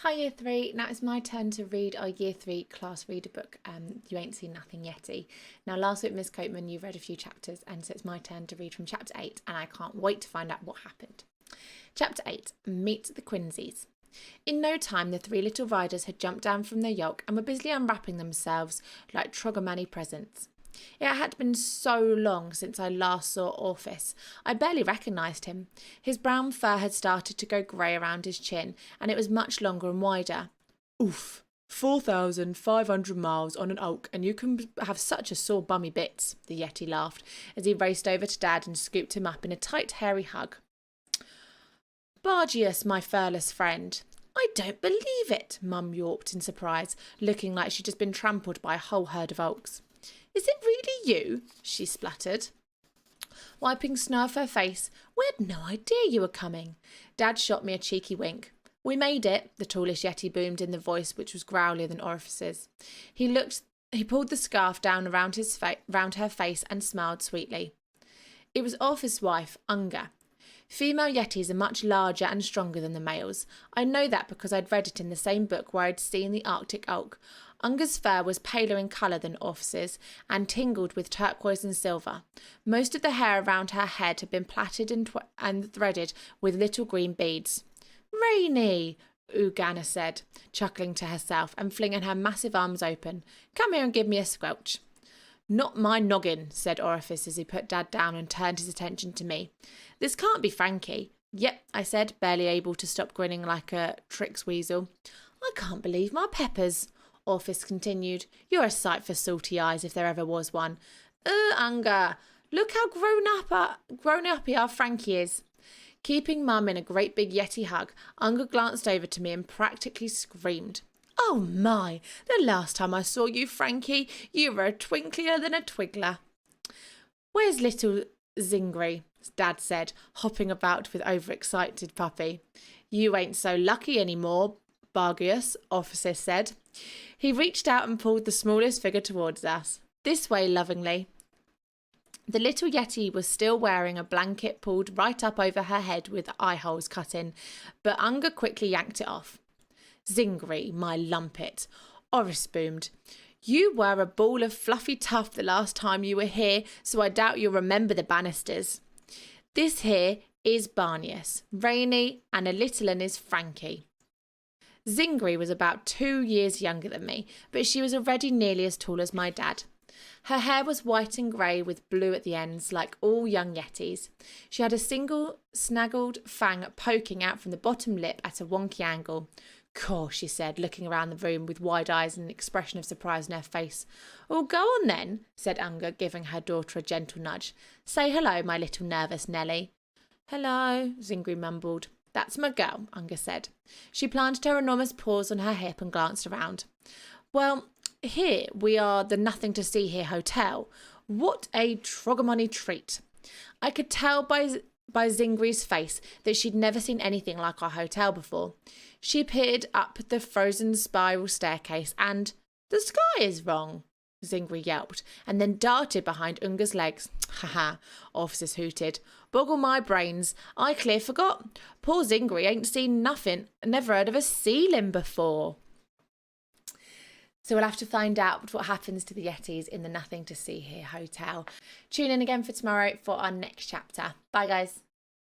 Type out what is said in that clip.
Hi Year 3, now it's my turn to read our Year 3 class reader book, You Ain't Seen Nothing Yetty. Now last week Miss Coatman, you read a few chapters and so it's my turn to read from chapter 8 and I can't wait to find out what happened. Chapter 8, Meet the Quinzeys. In no time the three little riders had jumped down from their yoke and were busily unwrapping themselves like Trogamani presents. It had been so long since I last saw Orphis. I barely recognised him. His brown fur had started to go grey around his chin, and it was much longer and wider. Oof, 4,500 miles on an oak, and you can have such a sore bummy bits, the Yeti laughed, as he raced over to Dad and scooped him up in a tight, hairy hug. Bargius, my furless friend. I don't believe it, Mum yawped in surprise, looking like she'd just been trampled by a whole herd of oaks. Is it really you? She spluttered, wiping snow off her face. We had no idea you were coming. Dad shot me a cheeky wink. We made it, the tallest Yeti boomed in the voice which was growlier than Orifice's. He pulled the scarf down around her face and smiled sweetly. It was Orphis' wife, Unga. Female Yetis are much larger and stronger than the males. I know that because I'd read it in the same book where I'd seen the Arctic oak. Unga's fur was paler in colour than Orphis' and tingled with turquoise and silver. Most of the hair around her head had been plaited and threaded with little green beads. Rainy, Ugana said, chuckling to herself and flinging her massive arms open. Come here and give me a squelch. Not my noggin, said Orifice as he put Dad down and turned his attention to me. This can't be Frankie. Yep, I said, barely able to stop grinning like a Trix weasel. I can't believe my peppers, Orphis continued. You're a sight for salty eyes if there ever was one. Unga, look how grown up our Frankie is. Keeping Mum in a great big Yeti hug, Unga glanced over to me and practically screamed. Oh my, the last time I saw you, Frankie, you were a twinklier than a twiggler. Where's little Zingri? Dad said, hopping about with overexcited puppy. You ain't so lucky anymore, Bargius, Officer said. He reached out and pulled the smallest figure towards us. This way, lovingly. The little Yeti was still wearing a blanket pulled right up over her head with eye holes cut in, but Unga quickly yanked it off. Zingri, my lumpet, Oris boomed. You were a ball of fluffy tuff the last time you were here, so I doubt you'll remember the banisters. This here is Barnius, Rainy, and a little un is Frankie. Zingri was about 2 years younger than me, but she was already nearly as tall as my dad. Her hair was white and grey with blue at the ends, like all young Yetis. She had a single snaggled fang poking out from the bottom lip at a wonky angle. Caw, she said, looking around the room with wide eyes and an expression of surprise on her face. Oh, go on then, said Unga, giving her daughter a gentle nudge. Say hello, my little nervous Nelly. Hello, Zingri mumbled. That's my girl, Unga said. She planted her enormous paws on her hip and glanced around. Well, here we are the Nothing to See Here Hotel. What a Trogamani treat. I could tell by Zingri's face that she'd never seen anything like our hotel before. She peered up the frozen spiral staircase and, the sky is wrong, Zingri yelped, and then darted behind Unga's legs. Ha ha, Officers hooted. Boggle my brains, I clear forgot. Poor Zingri ain't seen nothing, never heard of a ceiling before. So we'll have to find out what happens to the Yetis in the Nothing to See Here Hotel. Tune in again for tomorrow for our next chapter. Bye guys.